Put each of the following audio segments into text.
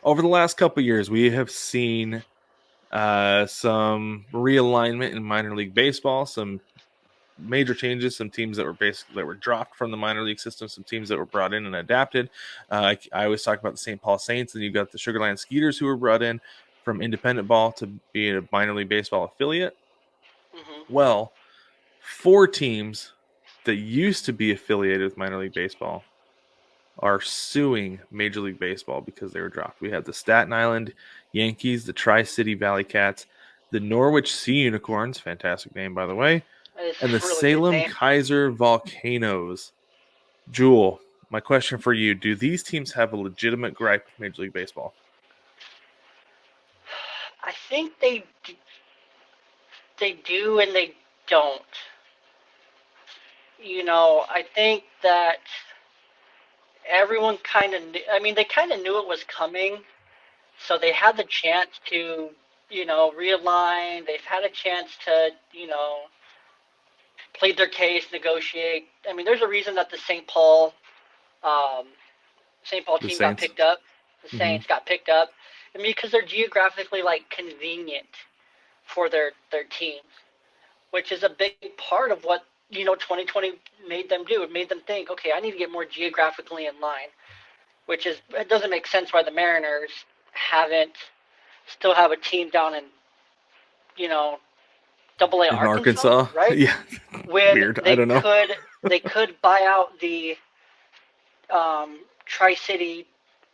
over the last couple of years, we have seen some realignment in minor league baseball, some major changes, some teams that were dropped from the minor league system, some teams that were brought in and adapted. I always talk about the St. Paul Saints, and you got the Sugarland Skeeters who were brought in from independent ball to be a minor league baseball affiliate. Hmm. Well, four teams that used to be affiliated with minor league baseball are suing Major League Baseball because they were dropped. We have the Staten Island Yankees, the Tri-City Valley Cats, the Norwich Sea Unicorns, fantastic name by the way, It's and the a really good Salem name. Kaiser Volcanoes. Jewel, my question for you, do these teams have a legitimate gripe with Major League Baseball? I think they do and they don't. I think that everyone kind of I mean, they kind of knew it was coming, so they had the chance to, realign. They've had a chance to, plead their case, negotiate. I mean, there's a reason that the um, St. Paul The team got Saints? picked up. The Mm-hmm. Saints got picked up. I mean, because they're geographically like convenient for their teams, which is a big part of what 2020 made them do. It made them think, okay, I need to get more geographically in line, which is it doesn't make sense why the Mariners haven't still have a team down in you know Double A In Arkansas, Arkansas? right? Yeah. When Weird. I don't know. they could buy out the Tri City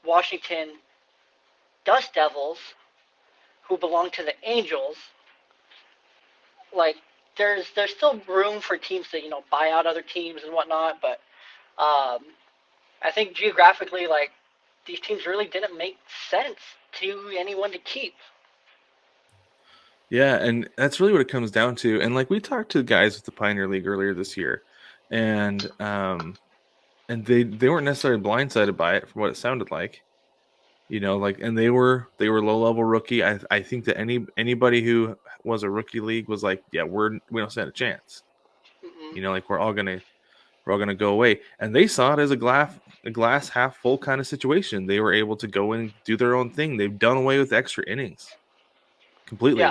Washington Dust Devils, who belong to the Angels. Like there's still room for teams to buy out other teams and whatnot, but um, I think geographically, like these teams really didn't make sense to anyone to keep. Yeah, and that's really what it comes down to. And like we talked to guys with the Pioneer League earlier this year, and they weren't necessarily blindsided by it from what it sounded like. Like, and they were low level rookie. I think that anybody who was a rookie league was like, yeah, we don't stand a chance. Mm-mm. Like we're all gonna go away. And they saw it as a glass half full kind of situation. They were able to go in and do their own thing. They've done away with extra innings Yeah. completely.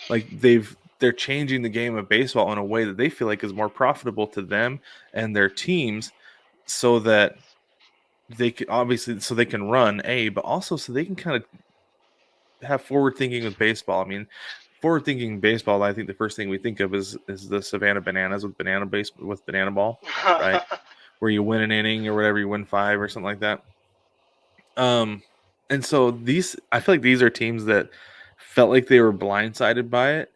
Like they're changing the game of baseball in a way that they feel like is more profitable to them and their teams, so that they can obviously so they can run but also so they can kind of have forward thinking with baseball. I mean, forward thinking baseball, I think the first thing we think of is the Savannah Bananas with banana ball, right? Where you win an inning or whatever, you win five or something like that. Um, and so I feel like these are teams that felt like they were blindsided by it,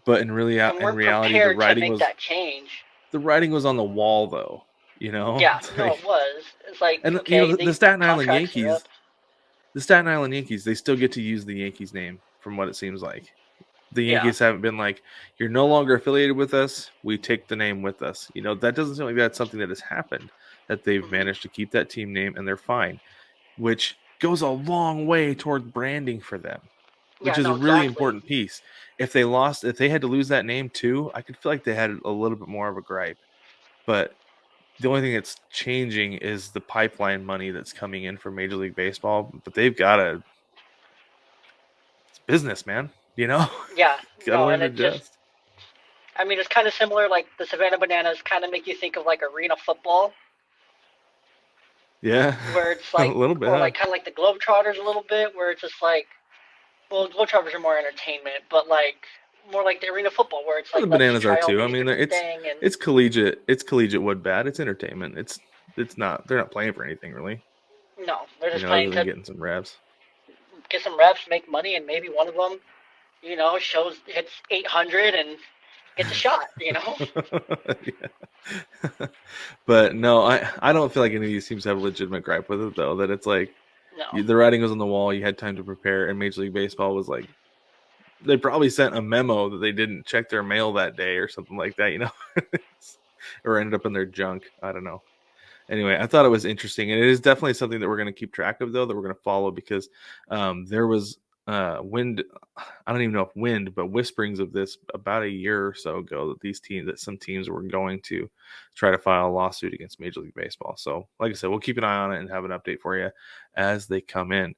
but And in we're reality, prepared to make that change. the writing was on the wall, though. Yeah, It's no, like, it was. It's like, and okay, the these Staten Island contracts are up. Yankees, they still get to use the Yankees name from what it seems like. The Yeah. Yankees haven't been like, you're no longer affiliated with us. We take the name with us. That doesn't seem like that's something that has happened, that they've Hmm. managed to keep that team name and they're fine, which goes a long way toward branding for them, which Yeah, is a no, really exactly. important piece. If they had to lose that name too, I could feel like they had a little bit more of a gripe. But the only thing that's changing is the pipeline money that's coming in from Major League Baseball. But they've got it's business, man. You know, Yeah, got to no, learn and to it just, adjust. I mean, it's kind of similar. Like the Savannah Bananas kind of make you think of like arena football, Yeah, where it's a like, little bit, or huh? like kind of like the Globetrotters a little bit, where it's just like, well, Globetrotters are more entertainment, but like more like the arena football, where it's Well, like the let's Bananas are try all too. I these mean, different things, and it's collegiate. It's collegiate wood bat. It's entertainment. It's not. They're not playing for anything really. no, they're just playing Other than to getting some reps. get some reps, make money, and maybe one of them, shows hits 800 and gets a shot. Yeah. But no, I don't feel like any of these teams have a legitimate gripe with it though. That it's like No. the writing was on the wall. You had time to prepare, and Major League Baseball was like, they probably sent a memo that they didn't check their mail that day or something like that. Or ended up in their junk. I don't know. Anyway, I thought it was interesting, and it is definitely something that we're going to keep track of, though, that we're going to follow because there was wind. I don't even know if wind, but whisperings of this about a year or so ago that some teams were going to try to file a lawsuit against Major League Baseball. So, like I said, we'll keep an eye on it and have an update for you as they come in.